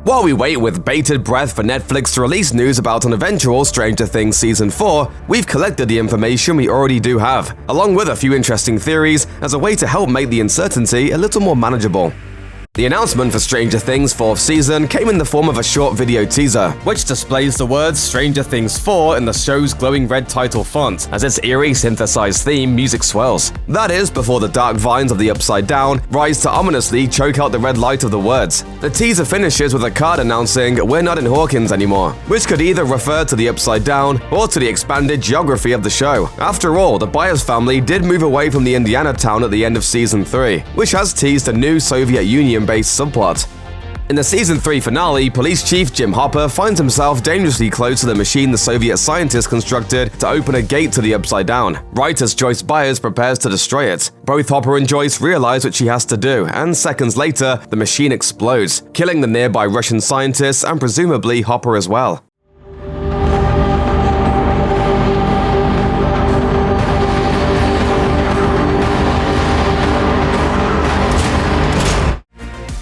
While we wait with bated breath for Netflix to release news about an eventual Stranger Things Season 4, we've collected the information we already do have, along with a few interesting theories as a way to help make the uncertainty a little more manageable. The announcement for Stranger Things' 4th season came in the form of a short video teaser, which displays the words Stranger Things 4 in the show's glowing red title font as its eerie synthesized theme music swells. That is, before the dark vines of the Upside Down rise to ominously choke out the red light of the words. The teaser finishes with a card announcing "We're not in Hawkins anymore," which could either refer to the Upside Down or to the expanded geography of the show. After all, the Byers family did move away from the Indiana town at the end of Season 3, which has teased a new Soviet Union-based subplot. In the Season 3 finale, Police Chief Jim Hopper finds himself dangerously close to the machine the Soviet scientists constructed to open a gate to the Upside Down, right as Joyce Byers prepares to destroy it. Both Hopper and Joyce realize what she has to do, and seconds later, the machine explodes, killing the nearby Russian scientists and presumably Hopper as well.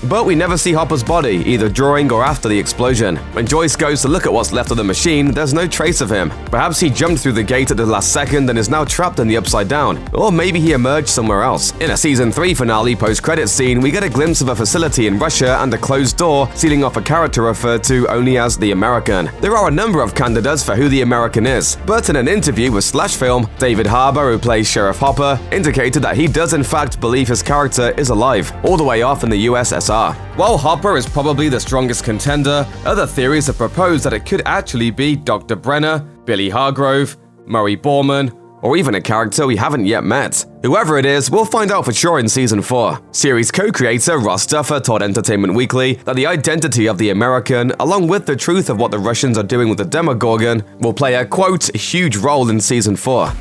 But we never see Hopper's body, either during or after the explosion. When Joyce goes to look at what's left of the machine, there's no trace of him. Perhaps he jumped through the gate at the last second and is now trapped in the Upside Down. Or maybe he emerged somewhere else. In a Season 3 finale post-credits scene, we get a glimpse of a facility in Russia and a closed door sealing off a character referred to only as the American. There are a number of candidates for who the American is, but in an interview with Slash Film, David Harbour, who plays Sheriff Hopper, indicated that he does in fact believe his character is alive, all the way off in the USSR. While Hopper is probably the strongest contender, other theories have proposed that it could actually be Dr. Brenner, Billy Hargrove, Murray Borman, or even a character we haven't yet met. Whoever it is, we'll find out for sure in Season 4. Series co-creator Ross Duffer told Entertainment Weekly that the identity of the American, along with the truth of what the Russians are doing with the Demogorgon, will play a, quote, huge role in Season 4.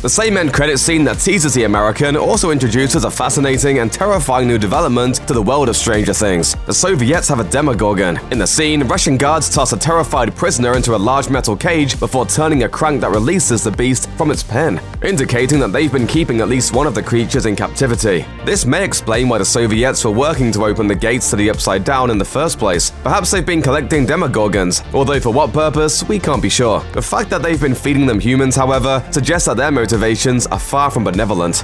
The same end credit scene that teases the American also introduces a fascinating and terrifying new development to the world of Stranger Things. The Soviets have a Demogorgon. In the scene, Russian guards toss a terrified prisoner into a large metal cage before turning a crank that releases the beast from its pen, indicating that they've been keeping at least one of the creatures in captivity. This may explain why the Soviets were working to open the gates to the Upside Down in the first place. Perhaps they've been collecting Demogorgons, although for what purpose, we can't be sure. The fact that they've been feeding them humans, however, suggests that their motivations are far from benevolent.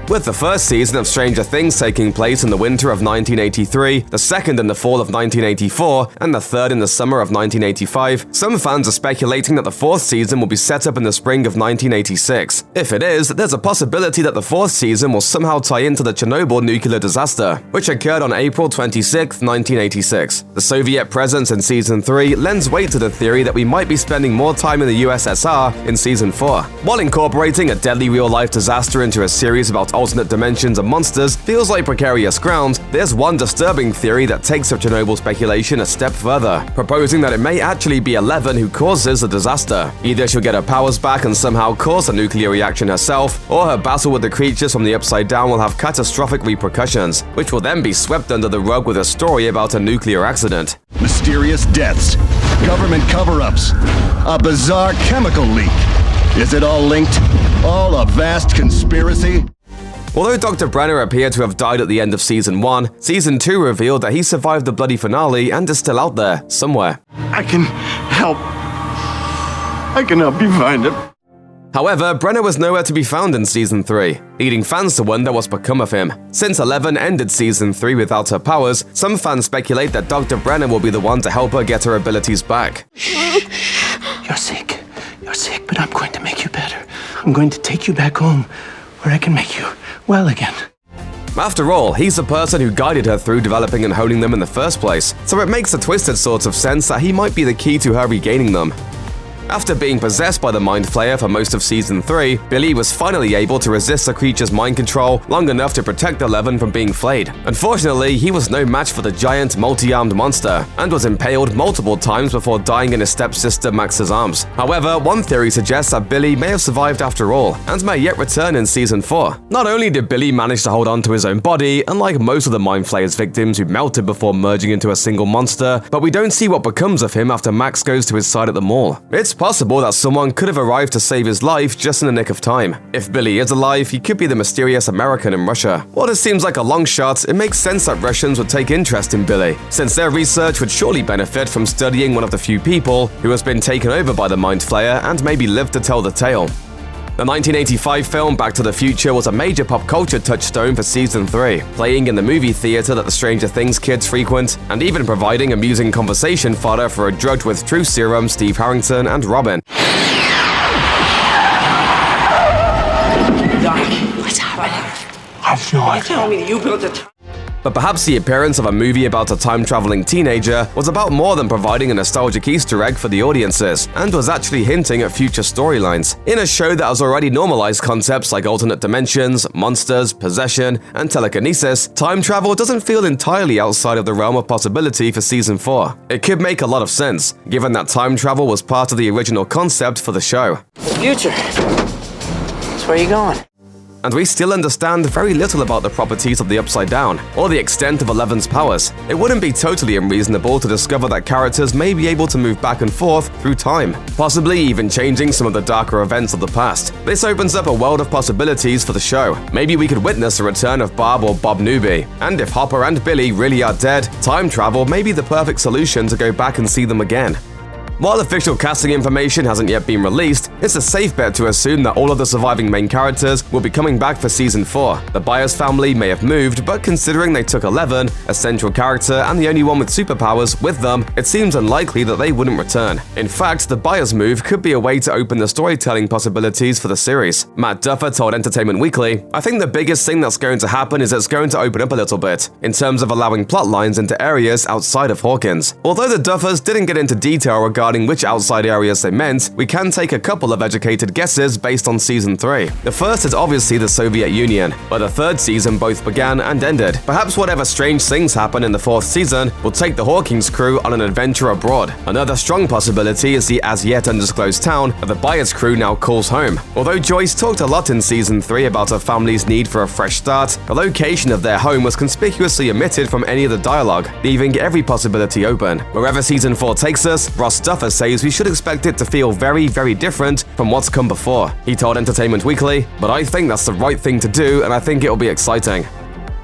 With the first season of Stranger Things taking place in the winter of 1983, the second in the fall of 1984, and the third in the summer of 1985, some fans are speculating that the fourth season will be set up in the spring of 1986. If it is, there's a possibility that the fourth season will somehow tie into the Chernobyl nuclear disaster, which occurred on April 26, 1986. The Soviet presence in Season 3 lends weight to the theory that we might be spending more time in the USSR in Season 4. While incorporating a deadly real-life disaster into a series about alternate dimensions and monsters feels like precarious ground, there's one disturbing theory that takes up Chernobyl speculation a step further, proposing that it may actually be Eleven who causes the disaster. Either she'll get her powers back and somehow cause a nuclear reaction herself, or her battle with the creatures from the Upside Down will have catastrophic repercussions, which will then be swept under the rug with a story about a nuclear accident. Mysterious deaths, government cover-ups, a bizarre chemical leak. Is it all linked? All a vast conspiracy? Although Dr. Brenner appeared to have died at the end of Season 1, Season 2 revealed that he survived the bloody finale and is still out there, somewhere. I can help you find him. However, Brenner was nowhere to be found in Season 3, leading fans to wonder what's become of him. Since Eleven ended Season 3 without her powers, some fans speculate that Dr. Brenner will be the one to help her get her abilities back. You're sick, but I'm going to make you better. I'm going to take you back home, where I can make you well again. After all, he's the person who guided her through developing and honing them in the first place, so it makes a twisted sort of sense that he might be the key to her regaining them. After being possessed by the Mind Flayer for most of Season 3, Billy was finally able to resist the creature's mind control long enough to protect Eleven from being flayed. Unfortunately, he was no match for the giant, multi-armed monster, and was impaled multiple times before dying in his stepsister Max's arms. However, one theory suggests that Billy may have survived after all, and may yet return in Season 4. Not only did Billy manage to hold on to his own body, unlike most of the Mind Flayer's victims who melted before merging into a single monster, but we don't see what becomes of him after Max goes to his side at the mall. It's possible that someone could have arrived to save his life just in the nick of time. If Billy is alive, he could be the mysterious American in Russia. While this seems like a long shot, it makes sense that Russians would take interest in Billy, since their research would surely benefit from studying one of the few people who has been taken over by the Mind Flayer and maybe lived to tell the tale. The 1985 film Back to the Future was a major pop culture touchstone for Season 3, playing in the movie theater that the Stranger Things kids frequent, and even providing amusing conversation fodder for a drugged with truth serum Steve Harrington and Robin. What's happening? I have no idea. Tell me you built a But perhaps the appearance of a movie about a time-traveling teenager was about more than providing a nostalgic Easter egg for the audiences, and was actually hinting at future storylines. In a show that has already normalized concepts like alternate dimensions, monsters, possession, and telekinesis, time travel doesn't feel entirely outside of the realm of possibility for Season 4. It could make a lot of sense, given that time travel was part of the original concept for the show. The future. That's where you going? And we still understand very little about the properties of the Upside Down, or the extent of Eleven's powers. It wouldn't be totally unreasonable to discover that characters may be able to move back and forth through time, possibly even changing some of the darker events of the past. This opens up a world of possibilities for the show. Maybe we could witness a return of Bob or Bob Newby. And if Hopper and Billy really are dead, time travel may be the perfect solution to go back and see them again. While official casting information hasn't yet been released, it's a safe bet to assume that all of the surviving main characters will be coming back for Season 4. The Byers family may have moved, but considering they took Eleven, a central character and the only one with superpowers, with them, it seems unlikely that they wouldn't return. In fact, the Byers move could be a way to open the storytelling possibilities for the series. Matt Duffer told Entertainment Weekly, "I think the biggest thing that's going to happen is it's going to open up a little bit, in terms of allowing plot lines into areas outside of Hawkins." Although the Duffers didn't get into detail regarding which outside areas they meant, we can take a couple of educated guesses based on Season 3. The first is obviously the Soviet Union, where the third season both began and ended. Perhaps whatever strange things happen in the fourth season will take the Hawkins crew on an adventure abroad. Another strong possibility is the as-yet undisclosed town that the Byers crew now calls home. Although Joyce talked a lot in Season 3 about her family's need for a fresh start, the location of their home was conspicuously omitted from any of the dialogue, leaving every possibility open. Wherever Season 4 takes us, Ross Duffer says we should expect it to feel very, very different from what's come before. He told Entertainment Weekly, "But I think that's the right thing to do, and I think it'll be exciting."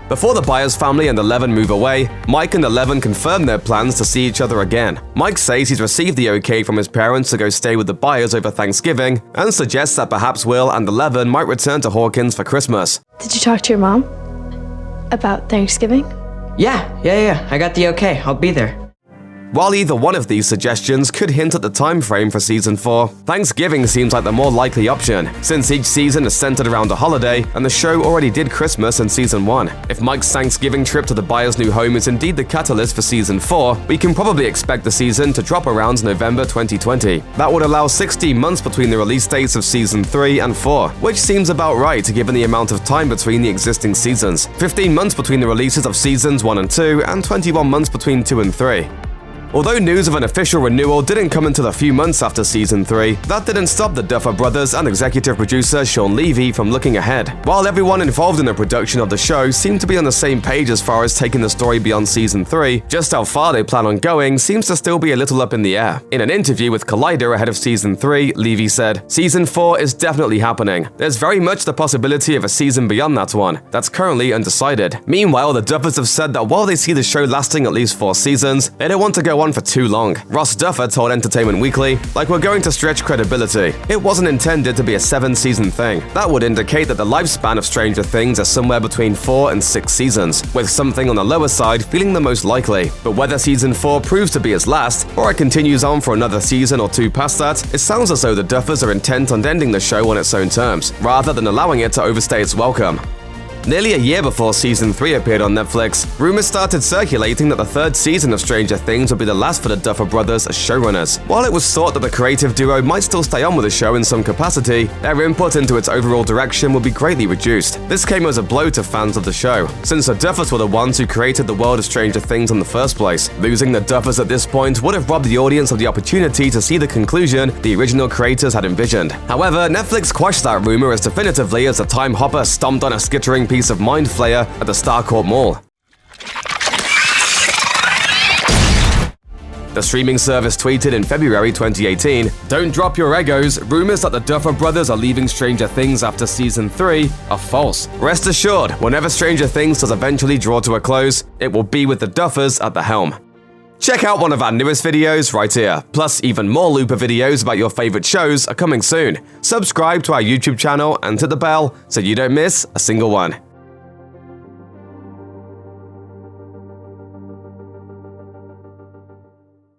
Before the Byers family and Eleven move away, Mike and Eleven confirm their plans to see each other again. Mike says he's received the okay from his parents to go stay with the Byers over Thanksgiving, and suggests that perhaps Will and Eleven might return to Hawkins for Christmas. Did you talk to your mom about Thanksgiving? Yeah. I got the okay. I'll be there. While either one of these suggestions could hint at the time frame for Season 4, Thanksgiving seems like the more likely option, since each season is centered around a holiday, and the show already did Christmas in Season 1. If Mike's Thanksgiving trip to the Byers' new home is indeed the catalyst for Season 4, we can probably expect the season to drop around November 2020. That would allow 16 months between the release dates of Season 3 and 4, which seems about right given the amount of time between the existing seasons. 15 months between the releases of Seasons 1 and 2, and 21 months between 2 and 3. Although news of an official renewal didn't come until a few months after Season 3, that didn't stop the Duffer brothers and executive producer Sean Levy from looking ahead. While everyone involved in the production of the show seemed to be on the same page as far as taking the story beyond Season 3, just how far they plan on going seems to still be a little up in the air. In an interview with Collider ahead of Season 3, Levy said, "Season 4 is definitely happening. There's very much the possibility of a season beyond that one. That's currently undecided." Meanwhile, the Duffers have said that while they see the show lasting at least 4 seasons, they don't want to go on for too long. Ross Duffer told Entertainment Weekly, "Like we're going to stretch credibility. It wasn't intended to be a 7-season thing. That would indicate that the lifespan of Stranger Things is somewhere between 4 and 6 seasons, with something on the lower side feeling the most likely. But whether Season 4 proves to be its last, or it continues on for another season or 2 past that, it sounds as though the Duffers are intent on ending the show on its own terms, rather than allowing it to overstay its welcome." Nearly a year before Season 3 appeared on Netflix, rumors started circulating that the 3rd season of Stranger Things would be the last for the Duffer brothers as showrunners. While it was thought that the creative duo might still stay on with the show in some capacity, their input into its overall direction would be greatly reduced. This came as a blow to fans of the show, since the Duffers were the ones who created the world of Stranger Things in the first place. Losing the Duffers at this point would have robbed the audience of the opportunity to see the conclusion the original creators had envisioned. However, Netflix quashed that rumor as definitively as the time Hopper stomped on a skittering piece of Mind Flayer at the Starcourt Mall. The streaming service tweeted in February 2018, "Don't drop your egos. Rumors that the Duffer brothers are leaving Stranger Things after season 3 are false. Rest assured, whenever Stranger Things does eventually draw to a close, it will be with the Duffers at the helm." Check out one of our newest videos right here. Plus, even more Looper videos about your favorite shows are coming soon. Subscribe to our YouTube channel and hit the bell so you don't miss a single one.